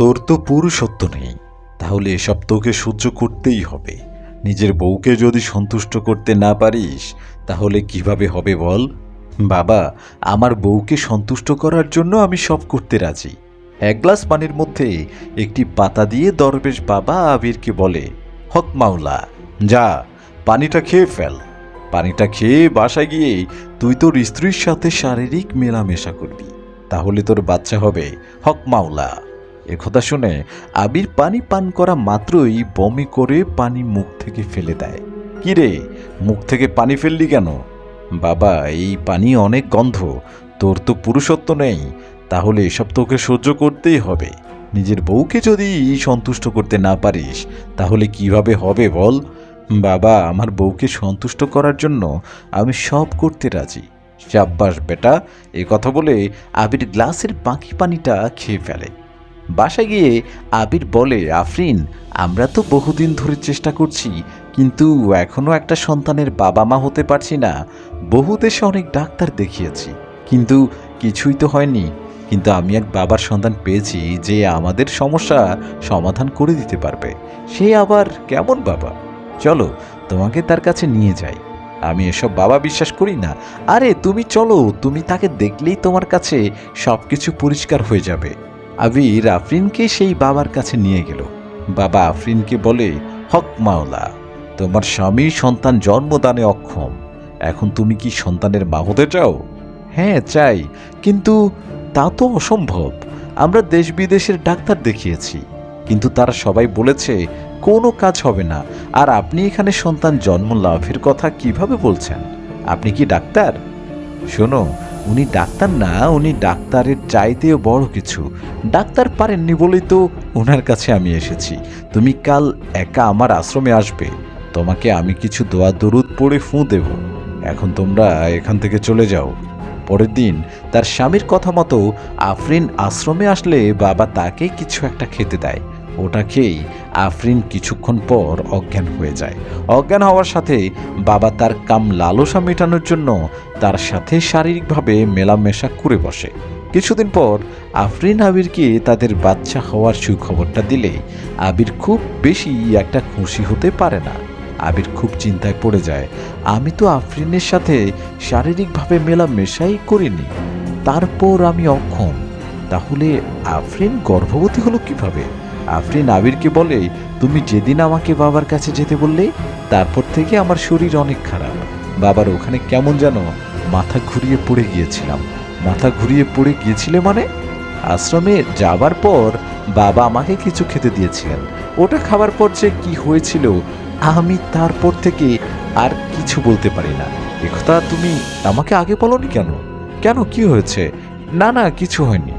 তোর তো পুরুষত্ব নেই, তাহলে এসব তোকে সহ্য করতেই হবে। নিজের বউকে যদি সন্তুষ্ট করতে না পারিস তাহলে কিভাবে হবে বল? বাবা, আমার বউকে সন্তুষ্ট করার জন্য আমি সব করতে রাজি। এক গ্লাস পানির মধ্যে একটি পাতা দিয়ে দরবেশ বাবা আবিরকে বলে, হক মাওলা, যা পানিটা খেয়ে ফেল। পানিটা খেয়ে বাসায় গিয়ে তুই তোর স্ত্রীর সাথে শারীরিক মেলামেশা করবি, তাহলে তোর বাচ্চা হবে হক মাওলা। একথা শুনে আবির পানি পান করা মাত্রই বমি করে পানি মুখ থেকে ফেলে দেয়। কিরে, মুখ থেকে পানি ফেললি কেন? বাবা, এই পানি অনেক গন্ধ। তোর তো পুরুষত্ব নেই, তাহলে এসব তোকে সহ্য করতেই হবে। নিজের বউকে যদি সন্তুষ্ট করতে না পারিস তাহলে কিভাবে হবে বল? বাবা, আমার বউকে সন্তুষ্ট করার জন্য আমি সব করতে রাজি। শাব্বাস বেটা। এ কথা বলে আবির গ্লাসের বাকি পানিটা খেয়ে ফেলে। বাসায় গিয়ে আবির বলে, আফরিন, আমরা তো বহুদিন ধরে চেষ্টা করছি, কিন্তু এখনো একটা সন্তানের বাবা মা হতে পারছি না। বহু দেশে অনেক ডাক্তার দেখিয়েছি, কিন্তু কিছুই তো হয়নি। কিন্তু আমি এক বাবার সন্তান পেয়েছি যে আমাদের সমস্যা সমাধান করে দিতে পারবে। সে আবার কেমন বাবা? চলো তোমাকে তার কাছে নিয়ে যাই। আমি এসব বাবা বিশ্বাস করি না। আরে তুমি চলো, তুমি তাকে দেখলেই তোমার কাছে সব কিছু পরিষ্কার হয়ে যাবে। আবির আফরিনকে সেই বাবার কাছে নিয়ে গেল। বাবা আফরিনকে বলে, হক মাওলা, তোমার স্বামী সন্তান জন্মদানে অক্ষম। এখন তুমি কি সন্তানের মা হতে চাও? হ্যাঁ চাই, কিন্তু তা তো অসম্ভব। আমরা দেশ বিদেশের ডাক্তার দেখিয়েছি, কিন্তু তারা সবাই বলেছে কোনো কাজ হবে না। আর আপনি এখানে সন্তান জন্ম লাভের কথা কিভাবে বলছেন? আপনি কি ডাক্তার? শোনো, উনি ডাক্তার না, উনি ডাক্তারের চাইতেও বড় কিছু। ডাক্তার পারেননি বলেই তো ওনার কাছে আমি এসেছি। তুমি কাল একা আমার আশ্রমে আসবে, তোমাকে আমি কিছু দোয়া দরুদ পড়ে ফুঁ দেব। এখন তোমরা এখান থেকে চলে যাও। পরের দিন তার স্বামীর কথা মতো আফরিন আশ্রমে আসলে বাবা তাকে কিছু একটা খেতে দেয়। ওটা খেয়েই আফরিন কিছুক্ষণ পর অজ্ঞান হয়ে যায়। অজ্ঞান হওয়ার সাথে বাবা তার কাম লালসা মেটানোর জন্য তার সাথে শারীরিকভাবে মেলামেশা করে বসে। কিছুদিন পর আফরিন আবিরকে তাদের বাচ্চা হওয়ার সুখবরটা দিলে আবির খুব বেশি একটা খুশি হতে পারে না। আবির খুব চিন্তায় পড়ে যায়। আমি তো আফরিনের সাথে শারীরিকভাবে মেলামেশাই করিনি, তারপর আমি অক্ষম। তাহলে আফরিন গর্ভবতী হলো কিভাবে? আফরিন আবিরকে বলে, তুমি যেদিন আমাকে বাবার কাছে যেতে বললে তারপর থেকে আমার শরীর অনেক খারাপ। বাবার ওখানে কেমন যেন মাথা ঘুরিয়ে পড়ে গিয়েছিলাম। মাথা ঘুরিয়ে পড়ে গিয়েছিলে মানে? আশ্রমে যাবার পর বাবা আমাকে কিছু খেতে দিয়েছিলেন। ওটা খাবার পর যে কি হয়েছিল আমি তারপর থেকে আর কিছু বলতে পারি না। একথা তুমি আমাকে আগে বলনি কেন? কেন, কি হয়েছে? না না, কিছু হয়নি।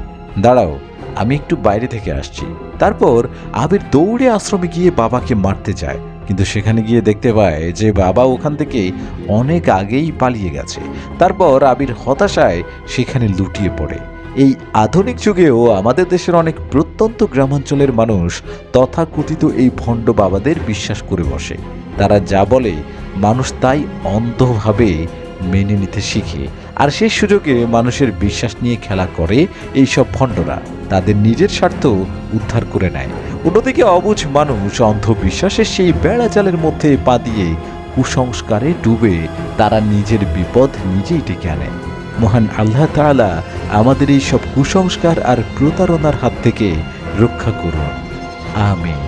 দাঁড়াও, আমি একটু বাইরে থেকে আসছি। তারপর আবির দৌড়ে আশ্রমে গিয়ে বাবাকে মারতে যায়, কিন্তু সেখানে গিয়ে দেখতে পায় যে বাবা ওখান থেকে অনেক আগেই পালিয়ে গেছে। তারপর আবির হতাশায় সেখানে লুটিয়ে পড়ে। এই আধুনিক যুগেও আমাদের দেশের অনেক প্রত্যন্ত গ্রামাঞ্চলের মানুষ তথাকথিত এই ভণ্ড বাবাদের বিশ্বাস করে বসে। তারা যা বলে মানুষ তাই অন্ধভাবে মেনে নিতে শিখে, আর সেই সুযোগে মানুষের বিশ্বাস নিয়ে খেলা করে এইসব ভণ্ডরা। তাদের নিজের স্বার্থ উদ্ধার করে নেয়। অন্যদিকে অবুঝ মানুষ অন্ধবিশ্বাসের সেই বেড়াজালের মধ্যে পা দিয়ে কুসংস্কারে ডুবে তারা নিজের বিপদ নিজেই ডেকে আনে। মহান আল্লাহ তাআলা আমাদের এই সব কুসংস্কার আর প্রতারণার হাত থেকে রক্ষা করুন। আমিন।